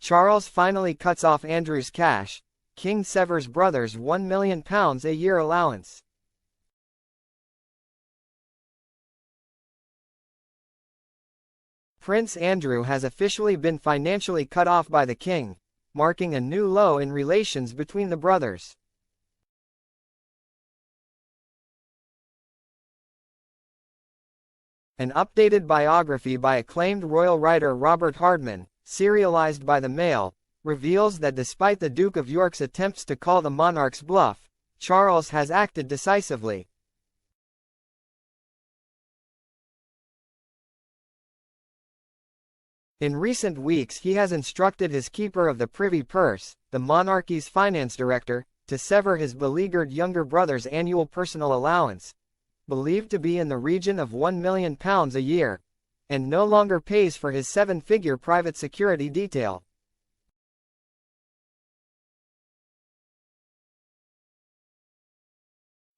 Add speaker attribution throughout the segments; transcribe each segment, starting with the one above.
Speaker 1: Charles finally cuts off Andrew's cash. King severs brother's £1 million a year allowance. Prince Andrew has officially been financially cut off by the king, marking a new low in relations between the brothers. An updated biography by acclaimed royal writer Robert Hardman, serialized by the Mail, reveals that despite the Duke of York's attempts to call the monarch's bluff, Charles has acted decisively. In recent weeks he has instructed his keeper of the privy purse, the monarchy's finance director, to sever his beleaguered younger brother's annual personal allowance, believed to be in the region of £1 million a year, and no longer pays for his seven-figure private security detail.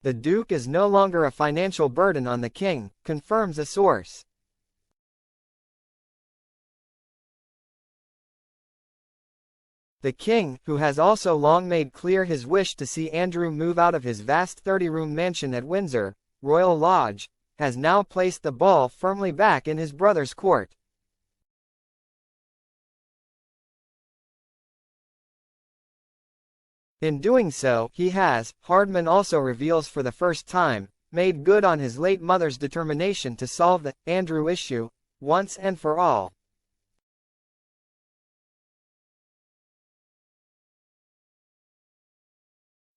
Speaker 1: The Duke is no longer a financial burden on the king, confirms a source. The king, who has also long made clear his wish to see Andrew move out of his vast 30-room mansion at Windsor, Royal Lodge, has now placed the ball firmly back in his brother's court. In doing so, he has, Hardman also reveals for the first time, made good on his late mother's determination to solve the Andrew issue, once and for all.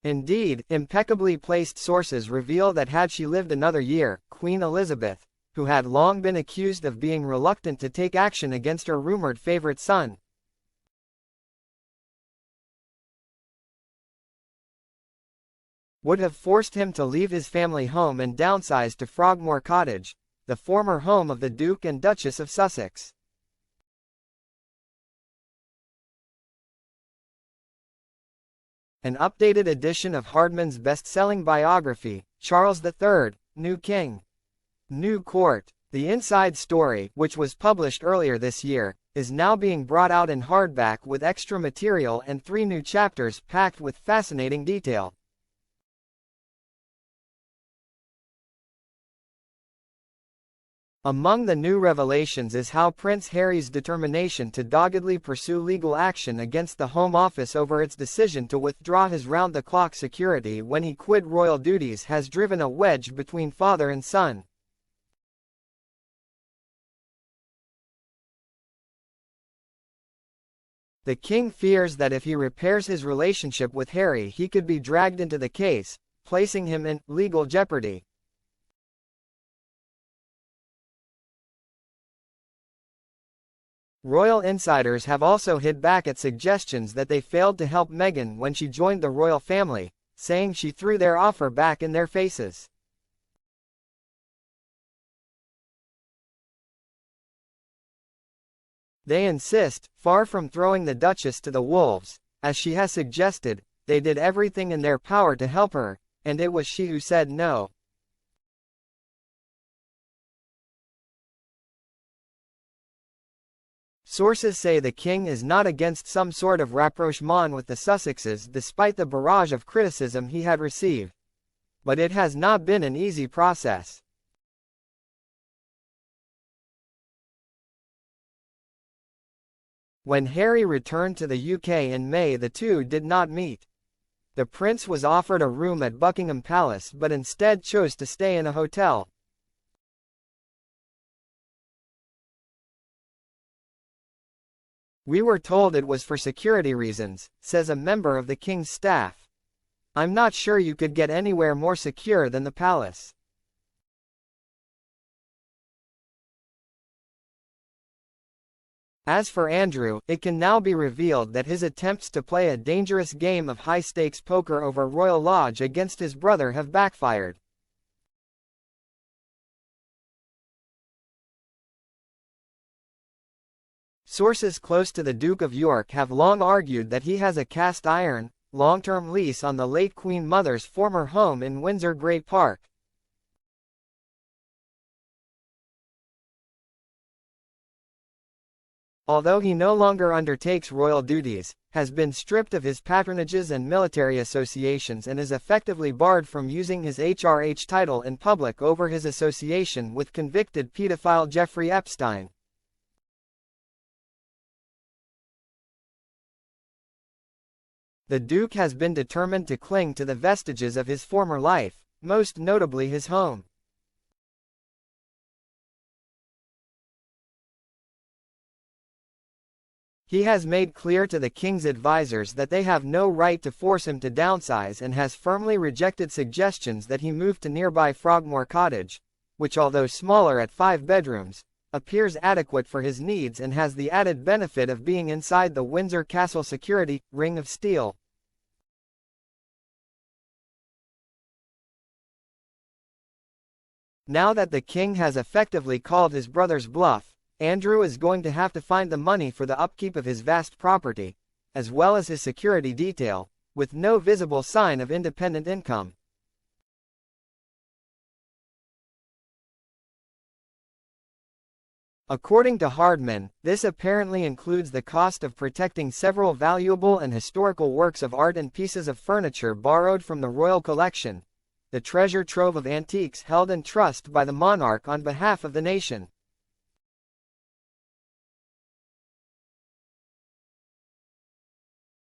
Speaker 1: Indeed, impeccably placed sources reveal that had she lived another year, Queen Elizabeth, who had long been accused of being reluctant to take action against her rumored favorite son, would have forced him to leave his family home and downsize to Frogmore Cottage, the former home of the Duke and Duchess of Sussex. An updated edition of Hardman's best-selling biography, Charles III, New King, New Court. The inside story, which was published earlier this year, is now being brought out in hardback with extra material and 3 new chapters packed with fascinating detail. Among the new revelations is how Prince Harry's determination to doggedly pursue legal action against the Home Office over its decision to withdraw his round-the-clock security when he quit royal duties has driven a wedge between father and son. The king fears that if he repairs his relationship with Harry he could be dragged into the case, placing him in legal jeopardy. Royal insiders have also hit back at suggestions that they failed to help Meghan when she joined the royal family, saying she threw their offer back in their faces. They insist, far from throwing the Duchess to the wolves, as she has suggested, they did everything in their power to help her, and it was she who said no. Sources say the king is not against some sort of rapprochement with the Sussexes despite the barrage of criticism he had received. But it has not been an easy process. When Harry returned to the UK in May, the two did not meet. The prince was offered a room at Buckingham Palace but instead chose to stay in a hotel. "We were told it was for security reasons," says a member of the king's staff. "I'm not sure you could get anywhere more secure than the palace." As for Andrew, it can now be revealed that his attempts to play a dangerous game of high-stakes poker over Royal Lodge against his brother have backfired. Sources close to the Duke of York have long argued that he has a cast-iron, long-term lease on the late Queen Mother's former home in Windsor Great Park. although he no longer undertakes royal duties, has been stripped of his patronages and military associations and is effectively barred from using his HRH title in public over his association with convicted pedophile Jeffrey Epstein. The Duke has been determined to cling to the vestiges of his former life, most notably his home. He has made clear to the King's advisors that they have no right to force him to downsize and has firmly rejected suggestions that he move to nearby Frogmore Cottage, which although smaller at 5 bedrooms, appears adequate for his needs and has the added benefit of being inside the Windsor Castle security ring of steel. Now that the King has effectively called his brother's bluff, Andrew is going to have to find the money for the upkeep of his vast property, as well as his security detail, with no visible sign of independent income. According to Hardman, this apparently includes the cost of protecting several valuable and historical works of art and pieces of furniture borrowed from the royal collection, the treasure trove of antiques held in trust by the monarch on behalf of the nation.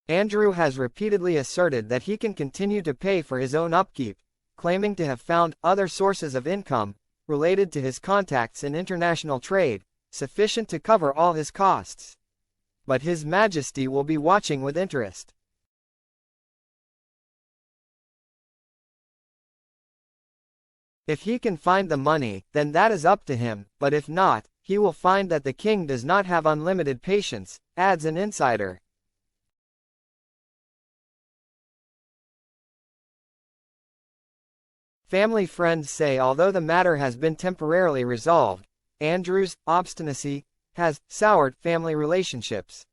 Speaker 1: Andrew has repeatedly asserted that he can continue to pay for his own upkeep, claiming to have found other sources of income, related to his contacts in international trade, sufficient to cover all his costs. But His Majesty will be watching with interest. If he can find the money, then that is up to him, but if not, he will find that the King does not have unlimited patience, adds an insider. Family friends say although the matter has been temporarily resolved, Andrew's obstinacy has soured family relationships.